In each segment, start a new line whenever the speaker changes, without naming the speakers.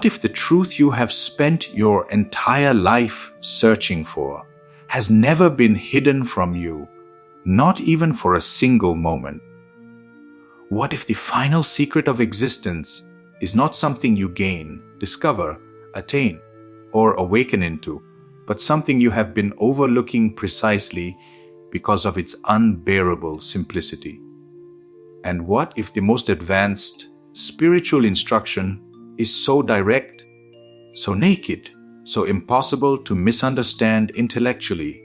What if the truth you have spent your entire life searching for has never been hidden from you, not even for a single moment? What if the final secret of existence is not something you gain, discover, attain, or awaken into, but something you have been overlooking precisely because of its unbearable simplicity? And what if the most advanced spiritual instruction is so direct, so naked, so impossible to misunderstand intellectually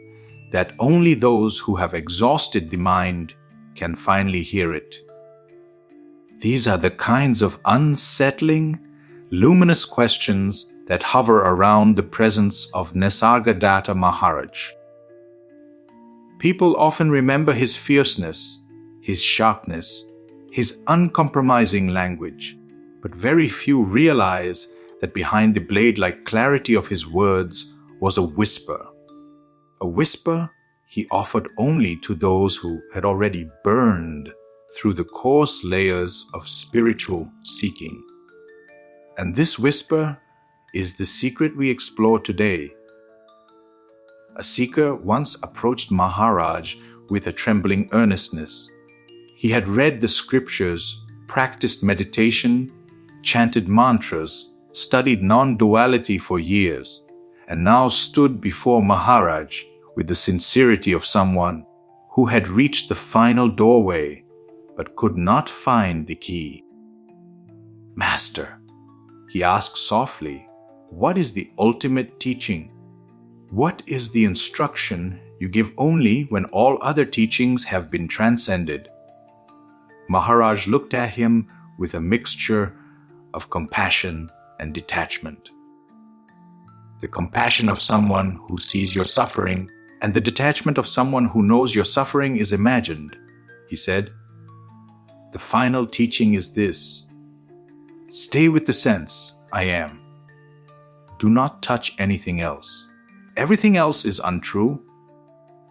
that only those who have exhausted the mind can finally hear it? These are the kinds of unsettling, luminous questions that hover around the presence of Nisargadatta Maharaj. People often remember his fierceness, his sharpness, his uncompromising language, but very few realize that behind the blade-like clarity of his words was a whisper he offered only to those who had already burned through the coarse layers of spiritual seeking. And this whisper is the secret we explore today. A seeker once approached Maharaj with a trembling earnestness. He had read the scriptures, practiced meditation, chanted mantras, studied non-duality for years, and now stood before Maharaj with the sincerity of someone who had reached the final doorway but could not find the key. "Master," he asked softly, "what is the ultimate teaching? What is the instruction you give only when all other teachings have been transcended?" Maharaj looked at him with a mixture of compassion and detachment. The compassion of someone who sees your suffering and the detachment of someone who knows your suffering is imagined. He said, "The final teaching is this: stay with the sense, I am. Do not touch anything else. Everything else is untrue."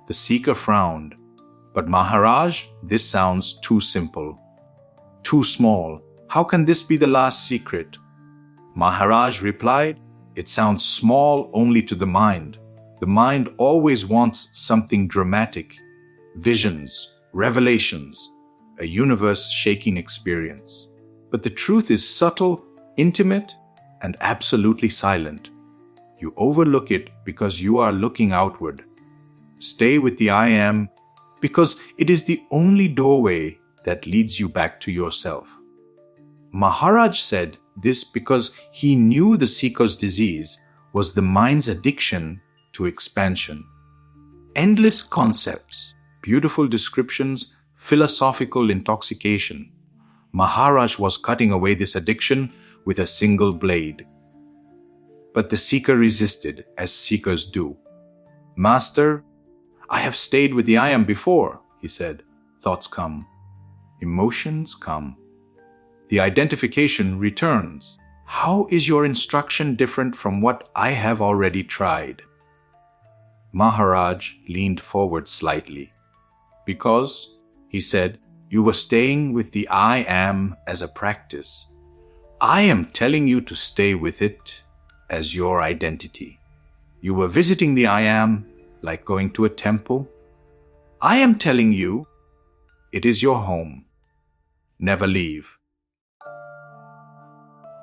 The seeker frowned. "But Maharaj, this sounds too simple, too small. How can this be the last secret?" Maharaj replied, "It sounds small only to the mind. The mind always wants something dramatic, visions, revelations, a universe-shaking experience. But the truth is subtle, intimate, and absolutely silent. You overlook it because you are looking outward. Stay with the I am because it is the only doorway that leads you back to yourself." Maharaj said this because he knew the seeker's disease was the mind's addiction to expansion. Endless concepts, beautiful descriptions, philosophical intoxication. Maharaj was cutting away this addiction with a single blade. But the seeker resisted, as seekers do. "Master, I have stayed with the I am before," he said. "Thoughts come. Emotions come. The identification returns. How is your instruction different from what I have already tried?" Maharaj leaned forward slightly. "Because," he said, "you were staying with the I am as a practice. I am telling you to stay with it as your identity. You were visiting the I am like going to a temple. I am telling you it is your home. Never leave."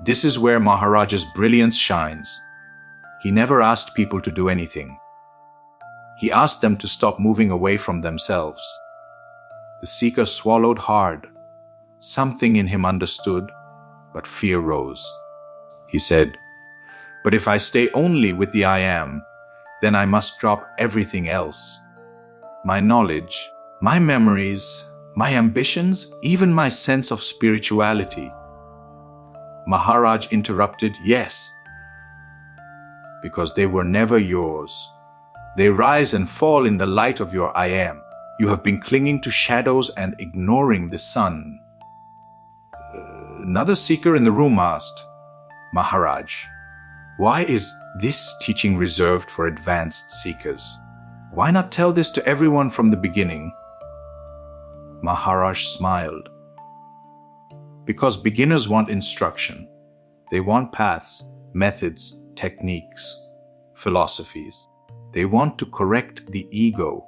This is where Maharaj's brilliance shines. He never asked people to do anything. He asked them to stop moving away from themselves. The seeker swallowed hard. Something in him understood, but fear rose. He said, "But if I stay only with the I am, then I must drop everything else. My knowledge, my memories, my ambitions, even my sense of spirituality." Maharaj interrupted, "Yes, because they were never yours. They rise and fall in the light of your I am. You have been clinging to shadows and ignoring the sun." Another seeker in the room asked, "Maharaj, why is this teaching reserved for advanced seekers? Why not tell this to everyone from the beginning?" Maharaj smiled. "Because beginners want instruction. They want paths. methods, techniques, philosophies. They want to correct the ego.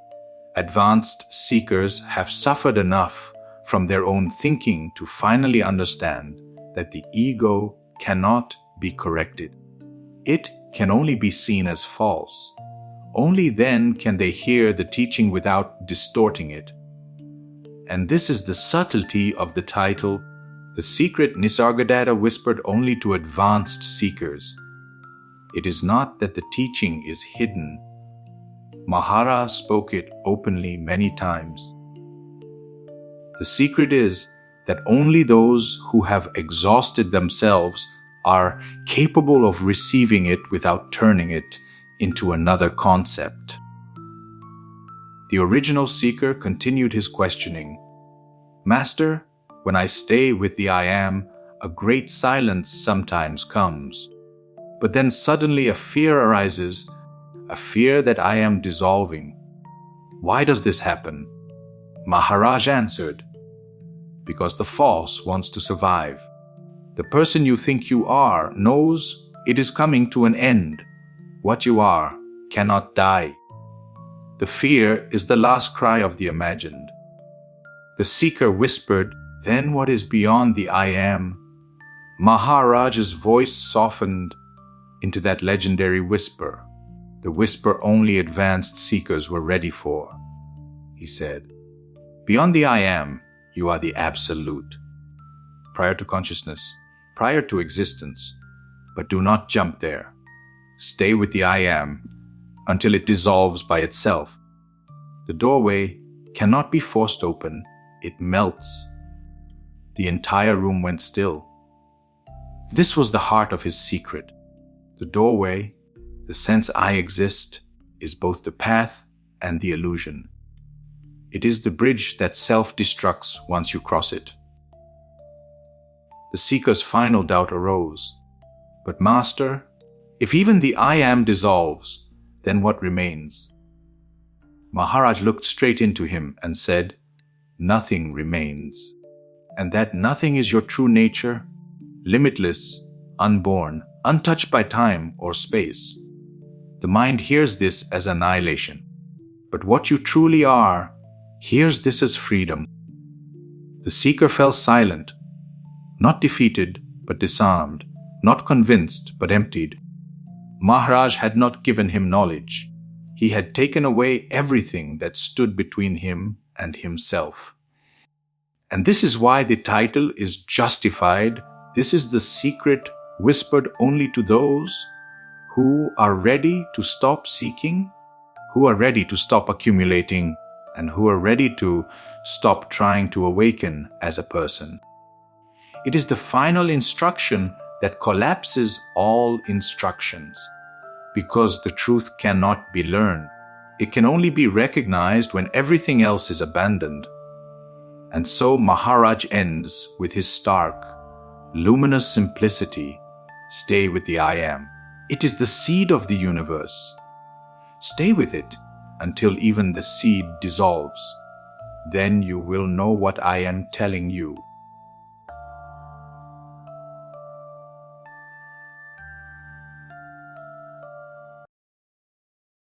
Advanced seekers have suffered enough from their own thinking to finally understand that the ego cannot be corrected. It can only be seen as false. Only then can they hear the teaching without distorting it. And this is the subtlety of the title, The Secret Nisargadatta Whispered Only to Advanced Seekers. It is not that the teaching is hidden. Maharaj spoke it openly many times. The secret is that only those who have exhausted themselves are capable of receiving it without turning it into another concept. The original seeker continued his questioning. Master, when I stay with the I Am, a great silence sometimes comes. But then suddenly a fear arises, a fear that I am dissolving. Why does this happen? Maharaj answered, because the false wants to survive. The person you think you are knows it is coming to an end. What you are cannot die. The fear is the last cry of the imagined. The seeker whispered, then what is beyond the I Am? Maharaj's voice softened into that legendary whisper, the whisper only advanced seekers were ready for. He said, beyond the I Am, you are the Absolute. Prior to consciousness, prior to existence, but do not jump there. Stay with the I Am until it dissolves by itself. The doorway cannot be forced open, it melts. The entire room went still. This was the heart of his secret. The doorway, the sense I exist, is both the path and the illusion. It is the bridge that self-destructs once you cross it. The seeker's final doubt arose. But Master, if even the I Am dissolves, then what remains? Maharaj looked straight into him and said, nothing remains. And that nothing is your true nature, limitless, unborn, untouched by time or space. The mind hears this as annihilation. But what you truly are hears this as freedom. The seeker fell silent, not defeated, but disarmed, not convinced, but emptied. Maharaj had not given him knowledge. He had taken away everything that stood between him and himself. And this is why the title is justified. This is the secret whispered only to those who are ready to stop seeking, who are ready to stop accumulating, and who are ready to stop trying to awaken as a person. It is the final instruction that collapses all instructions, because the truth cannot be learned. It can only be recognized when everything else is abandoned. And so Maharaj ends with his stark, luminous simplicity. Stay with the I Am. It is the seed of the universe. Stay with it until even the seed dissolves. Then you will know what I am telling you.